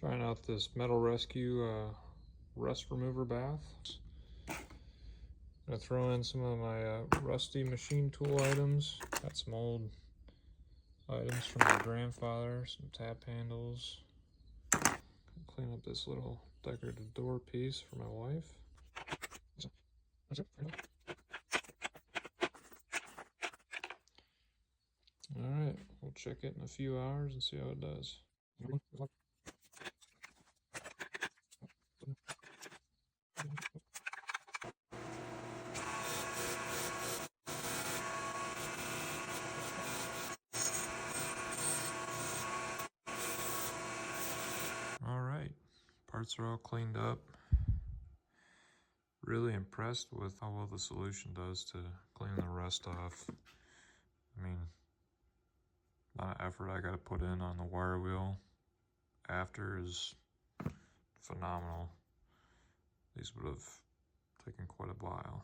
Trying out this Metal Rescue rust remover bath. I'm gonna throw in some of my rusty machine tool items. Got some old items from my grandfather, some tap handles. Clean up this little decorative door piece for my wife. Alright, we'll check it in a few hours and see how it does. Alright, parts are all cleaned up. Really impressed with how well the solution does to clean the rust off. I mean, the amount of effort I gotta put in on the wire wheel after is phenomenal. These would have taken quite a while.